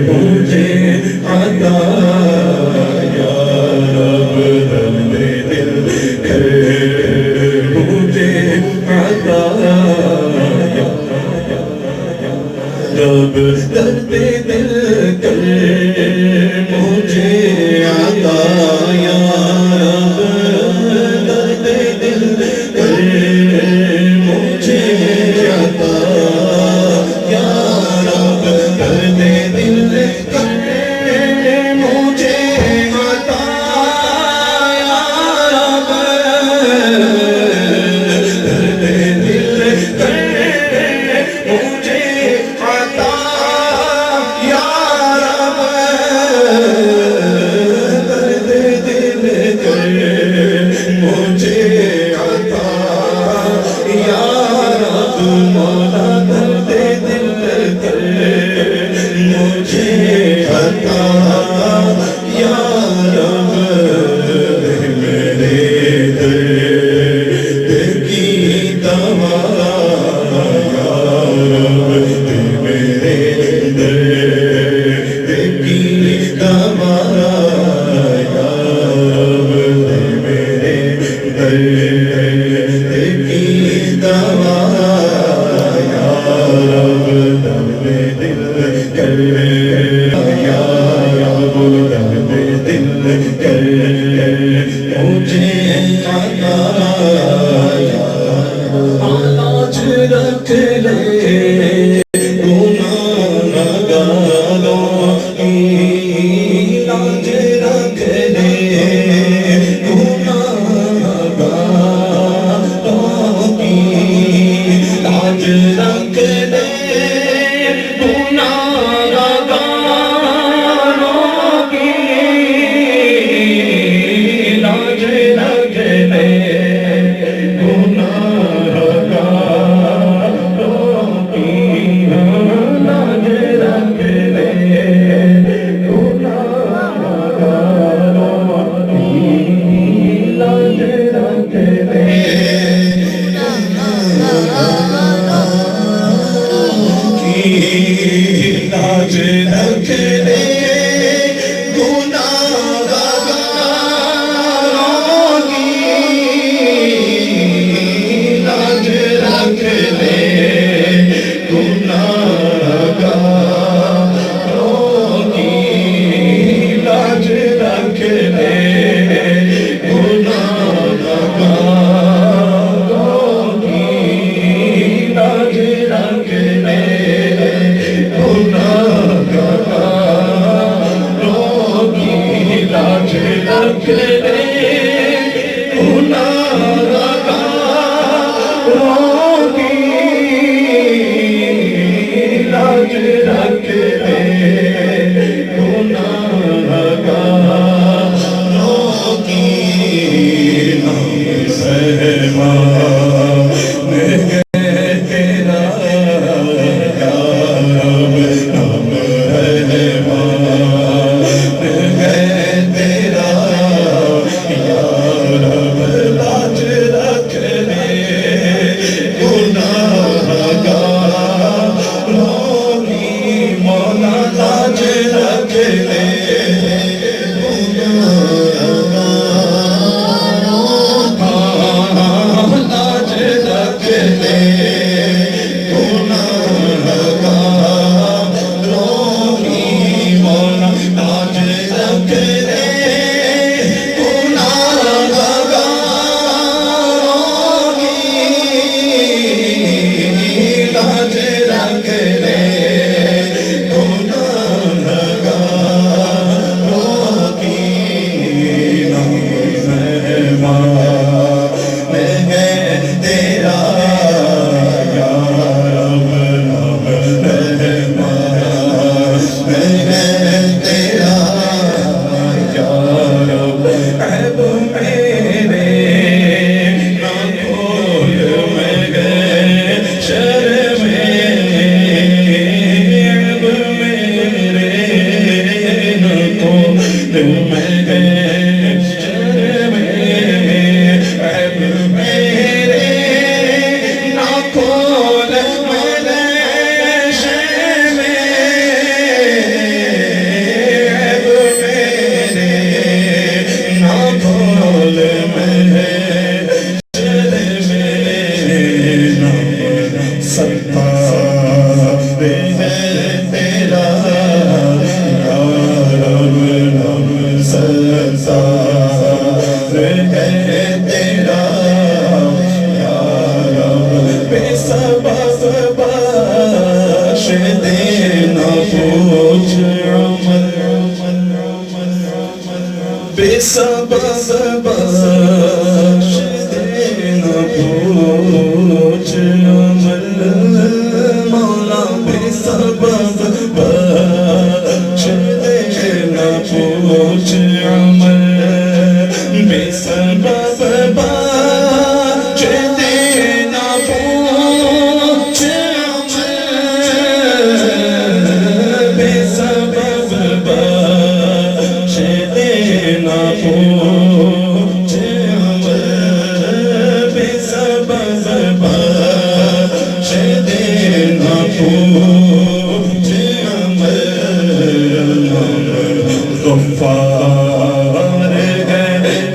مجھے عطا یا رب درد دل کر مجھے عطا یا رب درد دل کر مجھے عطا یا رب درد دل کر مجھے عطا یا رب درد دل کر مجھے عطا یا رب درد دل کر مجھے عطا یا رب درد دل کر مجھے عطا یا رب مولا درد دل کر مجھے عطا یا رب میرے درد کی دوا یا رب میرے درد کی دوا یا رب میرے درد کی دوا یا رب درد دل کر یا رب درد دل کر مجھے عطا یا علاج رکھ لے گناہ نہ گالوں کی علاج رکھ لے گناہ نہ گالوں کی لاج رکھ لے گناہ نہ گالوں کی لاج رکھ لے گناہ گالوں کی لاج رکھ لے گناہ گالوں کی لاج رکھ لے لاج رکھ لے گناہ گاروں کی لاج رکھ لے گناہ گاروں کی لاج رکھ لے گناہ گاروں کی لاج رکھ لے گناہ گاروں کی لاج رکھ لے گناہ گاروں کی لاج رکھ لے گناہ گاروں کی سہمان ہے تیرا یا رب نام رحمان ہے تیرا یا رب لاج رکھ لے گناہ گاروں کی مولا لاج رکھ لے لاج رکھ لے گناہ گاروں کی مولا لاج رکھ لے گناہ گاروں کی لاج رکھ لے گناہ گاروں کی مہمان ہے تیرا یا رب نام رحمان ہے تیرا یا رب عیب میرے نہ کھول میں شرم عیب میرے نہ کھول میں شرم عیب میرے نہ کھول میں شرم سبب بخش دینا پوچھ عمل مولا بے سبب بخش دینا پوچھ عمل بے سبب بخش دینا پوچھ عمل بے سبب بخش دینا پوچھ عمل بے سبب بخش دینا پوچھ عمل غفار ہے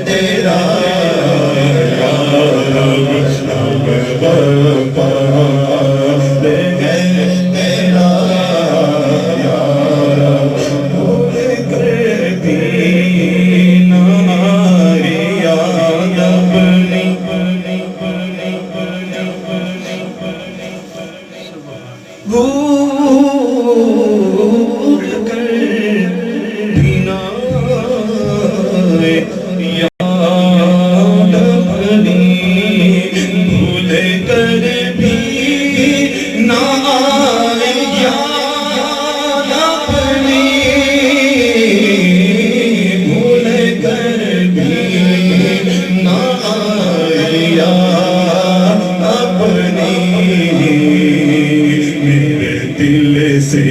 تیرا یا رب غفار ہے تیرا یا رب بھول کر بھی نہ آئی یاد اپنی بھول کر بھی نہ آئے یاد اپنی بھول کر بھی نہ آئے یاد اپنی بھول کر بھی نہ آئے یاد اپنی میرے دل سے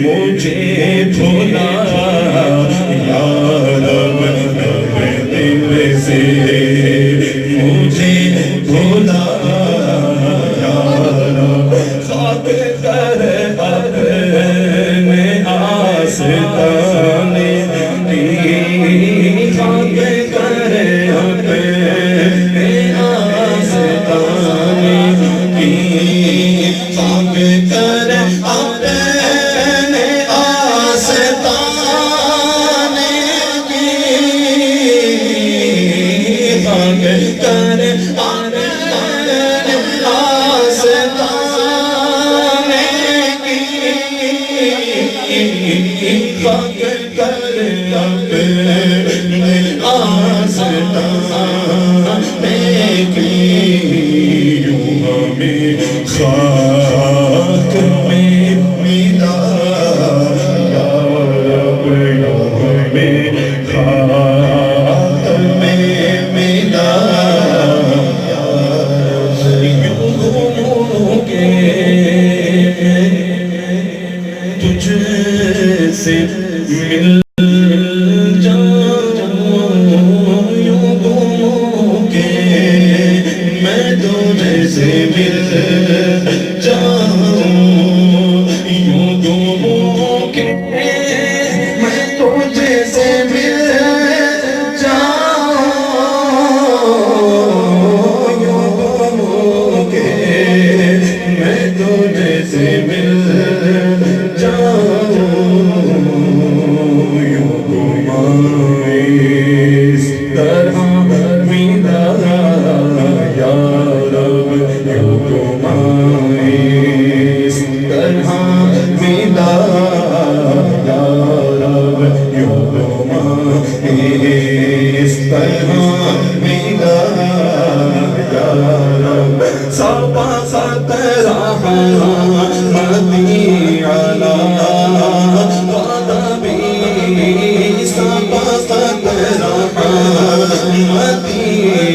مجھے بھولا یا رب میرے دل سے مجھے بھولا یا رب خاک کر اپنے آستانے کی خاک کر اپنے آستانے کی خاک کر اپنے آستانے کی خاک کر اپنے آستانے کی خاک کر اپنے آستانے کی یوں ہمیں خاک میں ملا یا رب یوں ہمیں خاک میں ملا یوں گھوموں کے تجھ سے مل جاؤں یوں گھوموں کے میں تجھ سے مل جاؤں یوں گھوموں کے میں تجھ سے مل جاؤں یوں گھوموں کے میں تجھ سے مل جاؤں یوں گھمائے اس طرح ملا یا رب یوں گھمائے اس طرح ملا یا رب یوں گھمائے اس طرح ملا یا رب سبقت رحمتی علی غضبی سبقت رحمتی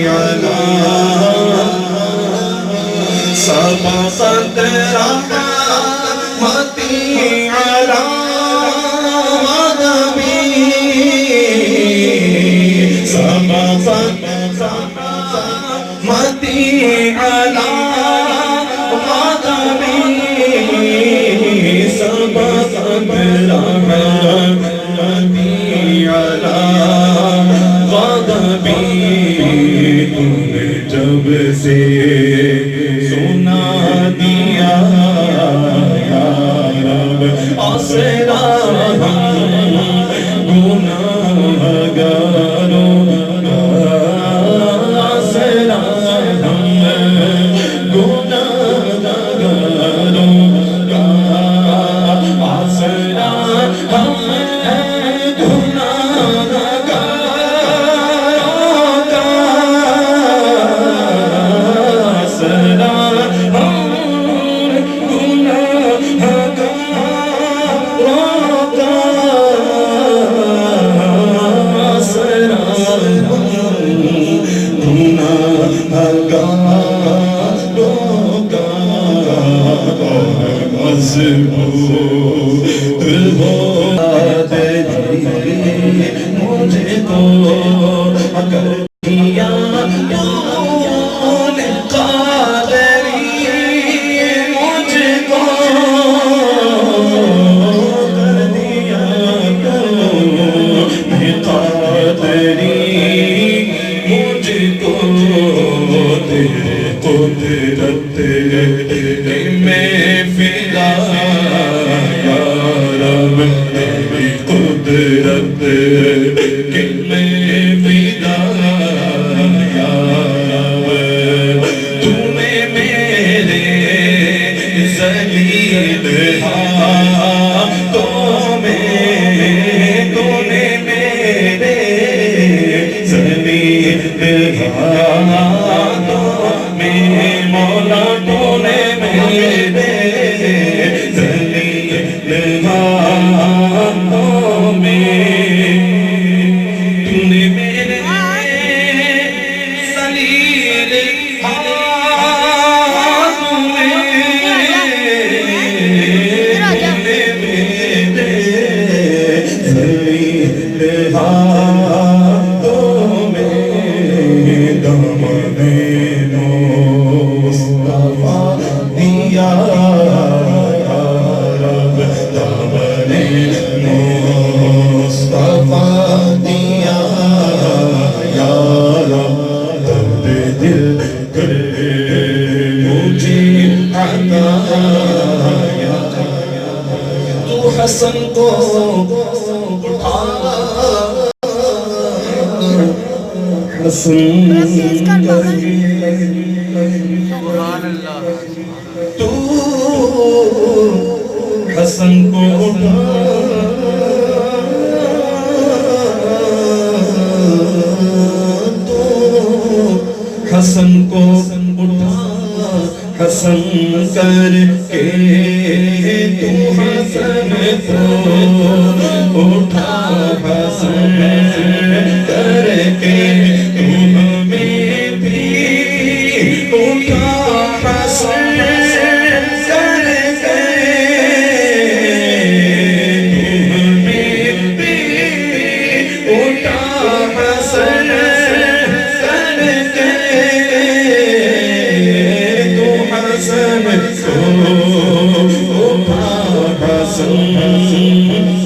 علی سبقت رحمتی علی غضبی سبقت رحمتی علی غضبی سبقت رحمتی علی غضبی تم نے جب سے سنا دیا یا رب آسرا گناہگاروں آسرا گناہگاروں آسرا گناہگاروں مجھ کو کر دیا تو نے قادری مجھ کو کر دیا تو نے قادری مجھ کو تیرے قدرت میں فدا یا رب تیری قدرت کہ میں فدا یا رب تو نے میرے ذلیل ہاتھوں میں تو نے میرے ذلیل ہاتھوں میں مولا تو نے میرے ذلیل ہاتھوں میں تو نے میرے ذلیل ہاتھوں میں ذلیل ہاتھوں میں دامن مصطفیٰ دیا یا رب دامن مصطفیٰ دیا یا رب درد دل کر مجھے عطا یا تو حسن کو اٹھا حسن تو حسن کو اٹھا تو حسن کو اٹھا حسن کر کے تو حسن کو اٹھا حسن کر کے تو ہمیں بھی اٹھا حسن کر کے تو ہمیں بھی اٹھا حسن کر کے تو حسن کو اٹھا حسن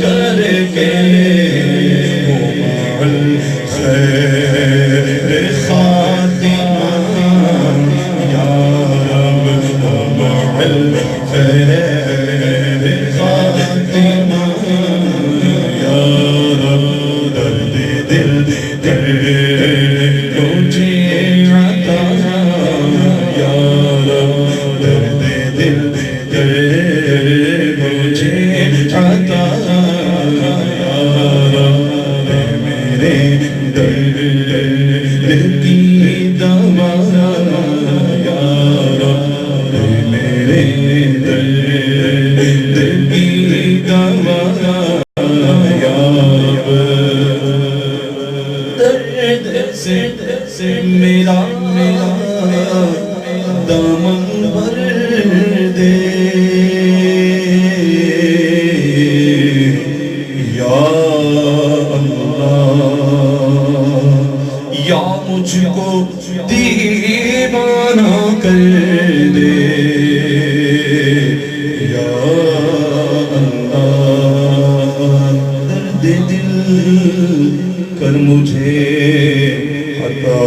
کر کے خیر خاتمہ یا رب خیر خاتمہ یا رب درد دل مجھے عطا یا رب درد دل مجھے عطا یا رب میرے درد کی دوا یا رب میرے درد کی دوا یا رب درد سے میرا دامن بھر دے یا یا مجھ کو دیوانہ کر دے یا اللہ درد دل کر مجھے عطا